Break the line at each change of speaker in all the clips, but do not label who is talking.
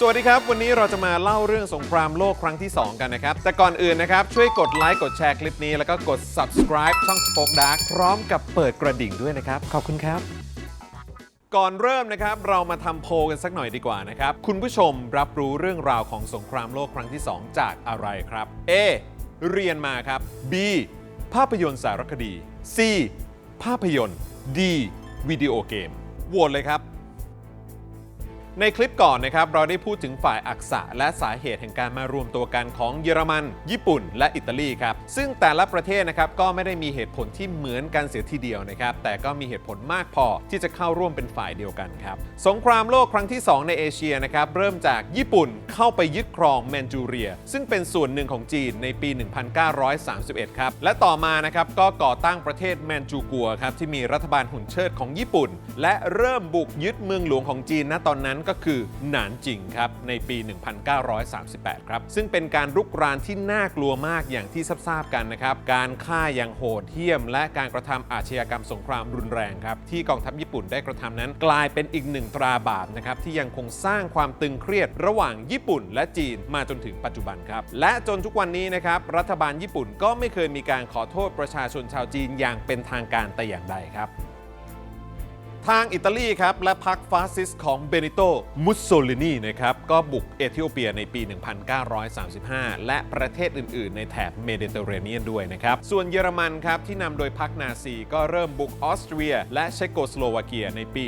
สวัสดีครับวันนี้เราจะมาเล่าเรื่องสงครามโลกครั้งที่ 2 กันนะครับแต่ก่อนอื่นนะครับช่วยกดไลค์กดแชร์คลิปนี้แล้วก็กด subscribe ช่อง Spoke Dark พร้อมกับเปิดกระดิ่งด้วยนะครับขอบคุณครับก่อนเริ่มนะครับเรามาทำโพลกันสักหน่อยดีกว่านะครับคุณผู้ชมรับรู้เรื่องราวของสงครามโลกครั้งที่ 2 จากอะไรครับ A เรียนมาครับ B ภาพยนตร์สารคดี C ภาพยนตร์ D วิดีโอเกมโหวตเลยครับในคลิปก่อนนะครับเราได้พูดถึงฝ่ายอักษะและสาเหตุแห่งการมารวมตัวกันของเยอรมันญี่ปุ่นและอิตาลีครับซึ่งแต่ละประเทศนะครับก็ไม่ได้มีเหตุผลที่เหมือนกันเสียทีเดียวนะครับแต่ก็มีเหตุผลมากพอที่จะเข้าร่วมเป็นฝ่ายเดียวกันครับสงครามโลกครั้งที่ 2 ในเอเชียนะครับเริ่มจากญี่ปุ่นเข้าไปยึดครองแมนจูเรียซึ่งเป็นส่วนหนึ่งของจีนในปี 1931 ครับและต่อมานะครับก็ก่อตั้งประเทศแมนจูกัวครับที่มีรัฐบาลหุ่นเชิดของญี่ปุ่นและเริ่มบุกยึดเมืองหลวงของจีนณตอนนั้นก็คือหนานจิงครับในปี 1938 ครับซึ่งเป็นการรุกรานที่น่ากลัวมากอย่างที่ทราบกันนะครับการฆ่าอย่างโหดเหี้ยมและการกระทำอาชญากรรมสงครามรุนแรงครับที่กองทัพญี่ปุ่นได้กระทำนั้นกลายเป็นอีกหนึ่งตราบาปนะครับที่ยังคงสร้างความตึงเครียดระหว่างญี่ปุ่นและจีนมาจนถึงปัจจุบันครับและจนทุกวันนี้นะครับรัฐบาลญี่ปุ่นก็ไม่เคยมีการขอโทษประชาชนชาวจีนอย่างเป็นทางการแต่อย่างใดครับทางอิตาลีครับและพรรคฟาสซิสต์ของเบนิโต มุสโซลินีนะครับก็บุกเอธิโอเปียในปี 1935 และประเทศอื่นๆในแถบเมดิเตอร์เรเนียนด้วยนะครับส่วนเยอรมันครับที่นำโดยพรรคนาซีก็เริ่มบุกออสเตรียและเชโกสโลวาเกียในปี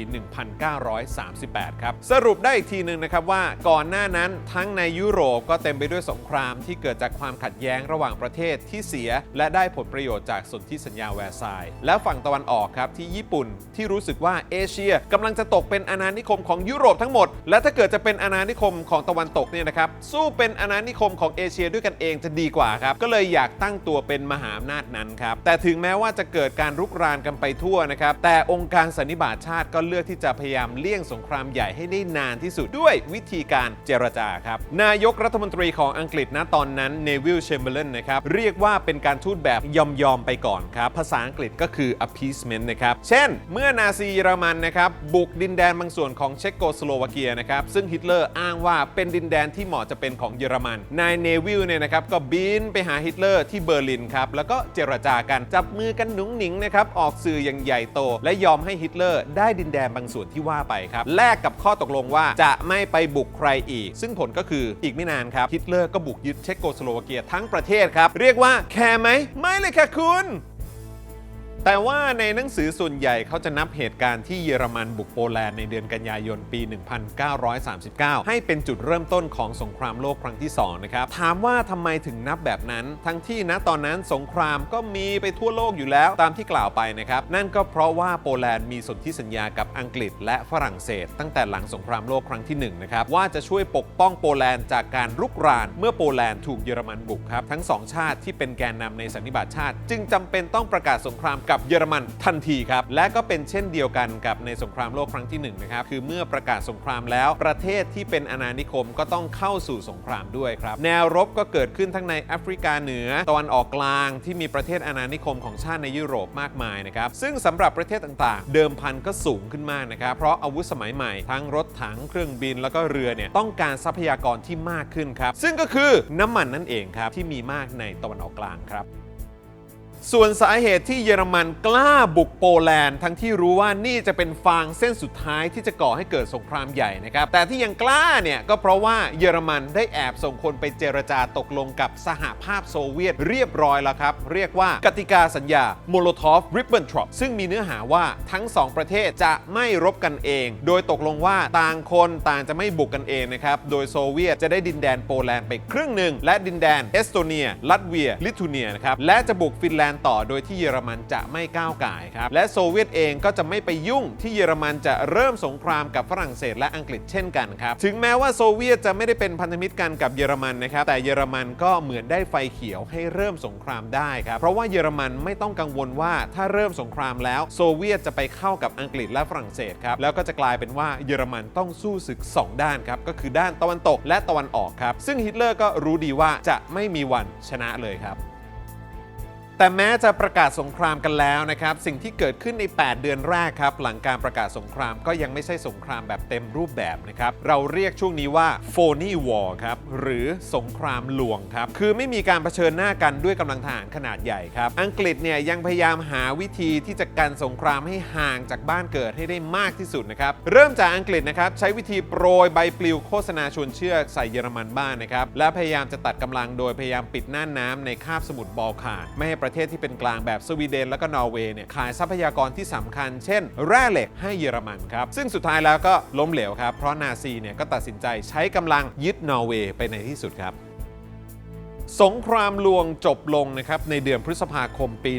1938 ครับสรุปได้อีกทีหนึ่งนะครับว่าก่อนหน้านั้นทั้งในยุโรปก็เต็มไปด้วยสงครามที่เกิดจากความขัดแย้งระหว่างประเทศที่เสียและได้ผลประโยชน์จากสนธิสัญญาแวร์ซายน์และฝั่งตะวันออกครับที่ญี่ปุ่นที่รู้สึกว่าเอเชียกำลังจะตกเป็นอาณานิคมของยุโรปทั้งหมดและถ้าเกิดจะเป็นอาณานิคมของตะวันตกเนี่ยนะครับสู้เป็นอาณานิคมของเอเชียด้วยกันเองจะดีกว่าครับก็เลยอยากตั้งตัวเป็นมหาอำนาจนั้นครับแต่ถึงแม้ว่าจะเกิดการรุกรานกันไปทั่วนะครับแต่องค์การสันนิบาตชาติก็เลือกที่จะพยายามเลี่ยงสงครามใหญ่ให้ได้นานที่สุดด้วยวิธีการเจรจาครับนายกรัฐมนตรีของอังกฤษณตอนนั้นเนวิล แชมเบอร์เลนนะครับเรียกว่าเป็นการทูตแบบยอมไปก่อนครับภาษาอังกฤษก็คือ appeasement นะครับเช่นเมื่อนาซีเยอรมันนะครับบุกดินแดนบางส่วนของเชโกสโลวาเกียนะครับซึ่งฮิตเลอร์อ้างว่าเป็นดินแดนที่เหมาะจะเป็นของเยอรมันนายเนวิลเนี่ยนะครับก็บินไปหาฮิตเลอร์ที่เบอร์ลินครับแล้วก็เจรจากันจับมือกันหนุงหนิงนะครับออกสื่ออย่างใหญ่โตและยอมให้ฮิตเลอร์ได้ดินแดนบางส่วนที่ว่าไปครับแลกกับข้อตกลงว่าจะไม่ไปบุกใครอีกซึ่งผลก็คืออีกไม่นานครับฮิตเลอร์ก็บุกยึดเชโกสโลวาเกียทั้งประเทศครับเรียกว่าแคร์ไหมไม่เลยค่ะคุณแต่ว่าในหนังสือส่วนใหญ่เขาจะนับเหตุการณ์ที่เยอรมันบุกโปแลนด์ในเดือนกันยายนปี 1939 ให้เป็นจุดเริ่มต้นของสงครามโลกครั้งที่ 2 นะครับถามว่าทำไมถึงนับแบบนั้นทั้งที่ณตอนนั้นสงครามก็มีไปทั่วโลกอยู่แล้วตามที่กล่าวไปนะครับนั่นก็เพราะว่าโปแลนด์มีสนธิสัญญากับอังกฤษและฝรั่งเศสตั้งแต่หลังสงครามโลกครั้งที่ 1 นะครับว่าจะช่วยปกป้องโปแลนด์จากการรุกรานเมื่อโปแลนด์ถูกเยอรมันบุกครับทั้ง2ชาติที่เป็นแกนนำในสันนิบาตชาติจึงจำเป็นต้องประกาศสงครามกับเยอรมันทันทีครับและก็เป็นเช่นเดียวกันกับในสงครามโลกครั้งที่1นะครับคือเมื่อประกาศสงครามแล้วประเทศที่เป็นอาณานิคมก็ต้องเข้าสู่สงครามด้วยครับแนวรบก็เกิดขึ้นทั้งในแอฟริกาเหนือตะวันออกกลางที่มีประเทศอาณานิคมของชาติในยุโรปมากมายนะครับซึ่งสำหรับประเทศต่างๆเดิมพันก็สูงขึ้นมากนะครับเพราะอาวุธสมัยใหม่ทั้งรถถังเครื่องบินแล้วก็เรือเนี่ยต้องการทรัพยากรที่มากขึ้นครับซึ่งก็คือน้ำมันนั่นเองครับที่มีมากในตะวันออกกลางครับส่วนสาเหตุที่เยอรมันกล้าบุกโปแลนด์ทั้งที่รู้ว่านี่จะเป็นฟางเส้นสุดท้ายที่จะก่อให้เกิดสงครามใหญ่นะครับแต่ที่ยังกล้าเนี่ยก็เพราะว่าเยอรมันได้แอบส่งคนไปเจรจาตกลงกับสหภาพโซเวียตเรียบร้อยแล้วครับเรียกว่ากติกาสัญญาโมโลทอฟริบเบนทรอปซึ่งมีเนื้อหาว่าทั้ง2ประเทศจะไม่รบกันเองโดยตกลงว่าต่างคนต่างจะไม่บุกกันเองนะครับโดยโซเวียตจะได้ดินแดนโปแลนด์ไปครึ่งหนึ่งและดินแดนเอสโตเนียลัตเวียลิทัวเนียนะครับและจะบุกฟินแลนด์ต่อโดยที่เยอรมันจะไม่ก้าวก่ายครับและโซเวียตเองก็จะไม่ไปยุ่งที่เยอรมันจะเริ่มสงครามกับฝรั่งเศสและอังกฤษเช่นกันครับถึงแม้ว่าโซเวียตจะไม่ได้เป็นพันธมิตรกันกับเยอรมันนะครับแต่เยอรมันก็เหมือนได้ไฟเขียวให้เริ่มสงครามได้ครับเพราะว่าเยอรมันไม่ต้องกังวลว่าถ้าเริ่มสงครามแล้วโซเวียตจะไปเข้ากับอังกฤษและฝรั่งเศสครับแล้วก็จะกลายเป็นว่าเยอรมันต้องสู้ศึก2ด้านครับก็คือด้านตะวันตกและตะวันออกครับซึ่งฮิตเลอร์ก็รู้ดีว่าจะไม่มีวันชนะเลยครับ แต่แม้จะประกาศสงครามกันแล้วนะครับสิ่งที่เกิดขึ้นใน 8 เดือนแรกครับหลังการประกาศสงครามก็ยังไม่ใช่สงครามแบบเต็มรูปแบบนะครับเราเรียกช่วงนี้ว่า phony war ครับหรือสงครามลวงครับคือไม่มีการเผชิญหน้ากันด้วยกำลังทหารขนาดใหญ่ครับอังกฤษเนี่ยยังพยายามหาวิธีที่จะกันสงครามให้ห่างจากบ้านเกิดให้ได้มากที่สุดนะครับเริ่มจากอังกฤษนะครับใช้วิธีโปรยใบปลิวโฆษณาชวนเชื่อใส่เยอรมันบ้างนะครับและพยายามจะตัดกำลังโดยพยายามปิดน่านน้ำในคาบสมุทรบอลข่านไม่ให้ประเทศที่เป็นกลางแบบสวีเดนและก็นอร์เวย์เนี่ยขายทรัพยากรที่สำคัญเช่นแร่เหล็กให้เยอรมันครับซึ่งสุดท้ายแล้วก็ล้มเหลวครับเพราะนาซีเนี่ยก็ตัดสินใจใช้กำลังยึดนอร์เวย์ไปในที่สุดครับสงครามลวงจบลงนะครับในเดือนพฤษภาคมปี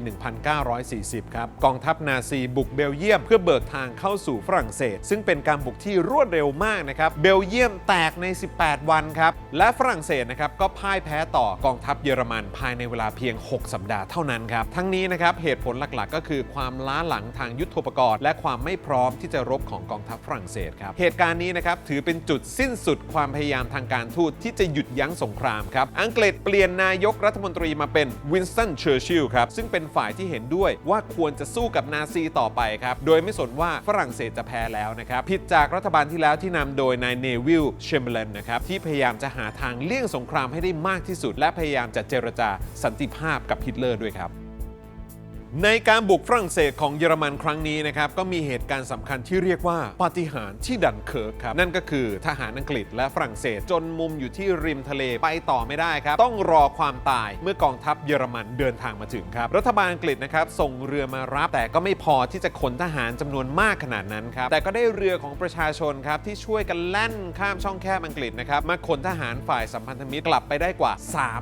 1940 ครับกองทัพนาซีบุกเบลเยียมเพื่อเบิกทางเข้าสู่ฝรั่งเศสซึ่งเป็นการบุกที่รวดเร็วมากนะครับเบลเยียมแตกใน 18 วันครับและฝรั่งเศสนะครับก็พ่ายแพ้ต่อกองทัพเยอรมันภายในเวลาเพียง 6 สัปดาห์เท่านั้นครับทั้งนี้นะครับเหตุผลหลักๆก็คือความล้าหลังทางยุทโธปกรณ์และความไม่พร้อมที่จะรบของกองทัพฝรั่งเศสครับเหตุการณ์นี้นะครับถือเป็นจุดสิ้นสุดความพยายามทางการทูตที่จะหยุดยั้งสงครามครับอังกฤษเปลี่ยนนายกรัฐมนตรีมาเป็นวินสตัน เชอร์ชิลล์ครับซึ่งเป็นฝ่ายที่เห็นด้วยว่าควรจะสู้กับนาซีต่อไปครับโดยไม่สนว่าฝรั่งเศสจะแพ้แล้วนะครับผิดจากรัฐบาลที่แล้วที่นำโดยนายเนวิล แชมเบอร์เลนนะครับที่พยายามจะหาทางเลี่ยงสงครามให้ได้มากที่สุดและพยายามจะเจรจาสันติภาพกับฮิตเลอร์ด้วยครับในการบุกฝรั่งเศสของเยอรมันครั้งนี้นะครับก็มีเหตุการณ์สำคัญที่เรียกว่าปาฏิหาริย์ที่ดันเคิร์กครับนั่นก็คือทหารอังกฤษและฝรั่งเศสจนมุมอยู่ที่ริมทะเลไปต่อไม่ได้ครับต้องรอความตายเมื่อกองทัพเยอรมันเดินทางมาถึงครับรัฐบาลอังกฤษนะครับส่งเรือมารับแต่ก็ไม่พอที่จะขนทหารจำนวนมากขนาดนั้นครับแต่ก็ได้เรือของประชาชนครับที่ช่วยกันแล่นข้ามช่องแคบอังกฤษนะครับมาขนทหารฝ่ายสัมพันธมิตรกลับไปได้กว่า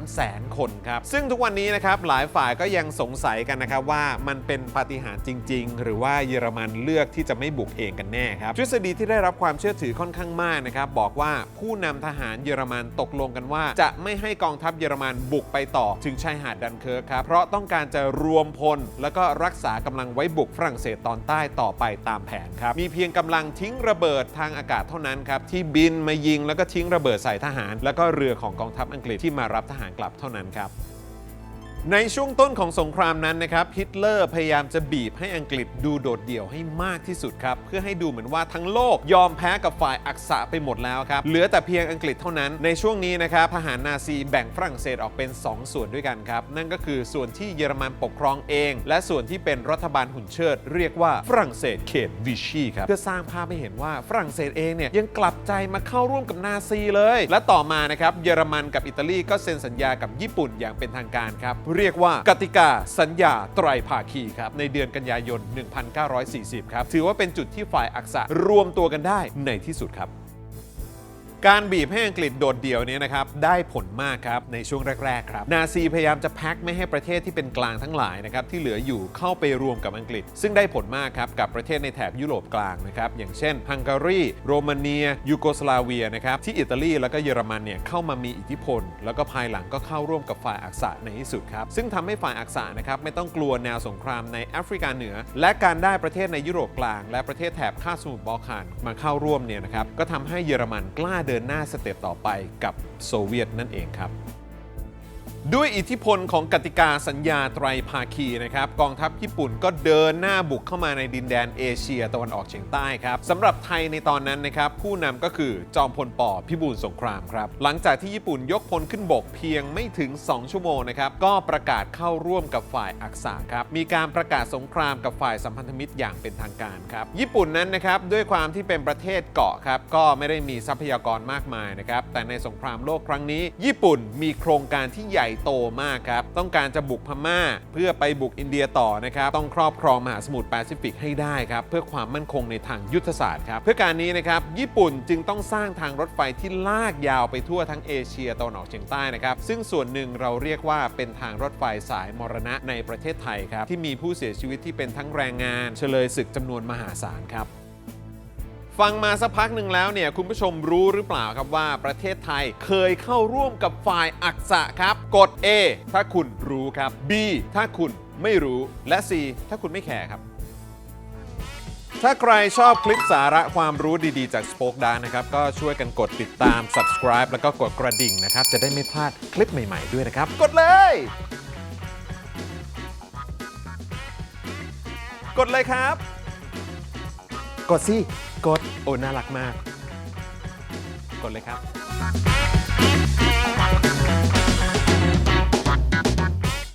300,000 คนครับซึ่งทุกวันนี้นะครับหลายฝ่ายก็ยังสงสัยกันนะครับว่ามันเป็นปาฏิหาริย์จริงๆหรือว่าเยอรมันเลือกที่จะไม่บุกเองกันแน่ครับทฤษฎีที่ได้รับความเชื่อถือค่อนข้างมากนะครับบอกว่าผู้นำทหารเยอรมันตกลงกันว่าจะไม่ให้กองทัพเยอรมันบุกไปต่อถึงชายหาดดันเคิร์กครับเพราะต้องการจะรวมพลแล้วก็รักษากำลังไว้บุกฝรั่งเศสตอนใต้ต่อไปตามแผนครับมีเพียงกำลังทิ้งระเบิดทางอากาศเท่านั้นครับที่บินมายิงแล้วก็ทิ้งระเบิดใส่ทหารแล้วก็เรือของกองทัพอังกฤษที่มารับทหารกลับเท่านั้นครับในช่วงต้นของสงครามนั้นนะครับฮิตเลอร์พยายามจะบีบให้อังกฤษดูโดดเดี่ยวให้มากที่สุดครับเพื่อให้ดูเหมือนว่าทั้งโลกยอมแพ้กับฝ่ายอักษะไปหมดแล้วครับเหลือแต่เพียงอังกฤษเท่านั้นในช่วงนี้นะครับทหารนาซีแบ่งฝรั่งเศสออกเป็น2ส่วนด้วยกันครับนั่นก็คือส่วนที่เยอรมันปกครองเองและส่วนที่เป็นรัฐบาลหุ่นเชิดเรียกว่าฝรั่งเศสเขตวิชีครับเพื่อสร้างภาพให้เห็นว่าฝรั่งเศสเองเนี่ยยังกลับใจมาเข้าร่วมกับนาซีเลยและต่อมานะครับเยอรมันกับอิตาลีก็เซ็นสัญญากับญี่ปุ่นอย่างเป็นทางการครับเรียกว่ากติกาสัญญาไตรภาคีครับในเดือนกันยายน 1940 ครับถือว่าเป็นจุดที่ฝ่ายอักษะรวมตัวกันได้ในที่สุดครับการบีบให้อังกฤษโดดเดี่ยวนี้นะครับได้ผลมากครับในช่วงแรกๆครับนาซีพยายามจะแพ็คไม่ให้ประเทศที่เป็นกลางทั้งหลายนะครับที่เหลืออยู่เข้าไปรวมกับอังกฤษซึ่งได้ผลมากครับกับประเทศในแถบยุโรปกลางนะครับอย่างเช่นฮังการีโรมาเนียยูโกสลาเวียนะครับที่อิตาลีแล้วก็เยอรมันเนี่ยเข้ามามีอิทธิพลแล้วก็ภายหลังก็เข้าร่วมกับฝ่ายอักษะในที่สุดครับซึ่งทำให้ฝ่ายอักษะนะครับไม่ต้องกลัวแนวสงครามในแอฟริกาเหนือและการได้ประเทศในยุโรปกลางและประเทศแถบคาบสมุทรบอลข่านมาเข้าร่วมเนี่ยนะครับก็ทำให้เยอรมันกล้าเดินหน้าสเต็ปต่อไปกับโซเวียตนั่นเองครับด้วยอิทธิพลของกติกาสัญญาไตรภาคีนะครับกองทัพญี่ปุ่นก็เดินหน้าบุกเข้ามาในดินแดนเอเชียตะวันออกเฉียงใต้ครับสำหรับไทยในตอนนั้นนะครับผู้นำก็คือจอมพลป.พิบูลสงครามครับหลังจากที่ญี่ปุ่นยกพลขึ้นบกเพียงไม่ถึง2ชั่วโมงนะครับก็ประกาศเข้าร่วมกับฝ่ายอักษะครับมีการประกาศสงครามกับฝ่ายสัมพันธมิตรอย่างเป็นทางการครับญี่ปุ่นนั้นนะครับด้วยความที่เป็นประเทศเกาะครับก็ไม่ได้มีทรัพยากรมากมายนะครับแต่ในสงครามโลกครั้งนี้ญี่ปุ่นมีโครงการที่ใหญ่โตมากครับต้องการจะบุกพม่าเพื่อไปบุกอินเดียต่อนะครับต้องครอบครองมหาสมุทรแปซิฟิกให้ได้ครับเพื่อความมั่นคงในทางยุทธศาสตร์ครับเพื่อการนี้นะครับญี่ปุ่นจึงต้องสร้างทางรถไฟที่ลากยาวไปทั่วทั้งเอเชียตะวันออกเฉียงใต้นะครับซึ่งส่วนหนึ่งเราเรียกว่าเป็นทางรถไฟสายมรณะในประเทศไทยครับที่มีผู้เสียชีวิตที่เป็นทั้งแรงงานเฉลยศึกจำนวนมหาศาลครับฟังมาสักพักหนึ่งแล้วเนี่ยคุณผู้ชมรู้หรือเปล่าครับว่าประเทศไทยเคยเข้าร่วมกับฝ่ายอักษะครับกด A ถ้าคุณรู้ครับ B ถ้าคุณไม่รู้และ C ถ้าคุณไม่แคร์ครับถ้าใครชอบคลิปสาระความรู้ดีๆจาก Spoke Dark นะครับก็ช่วยกันกดติดตาม Subscribe แล้วก็กดกระดิ่งนะครับจะได้ไม่พลาดคลิปใหม่ๆด้วยนะครับกดเลย กดเลยครับ กดสิ กด โอ้ น่ารักมาก กดเลยครับ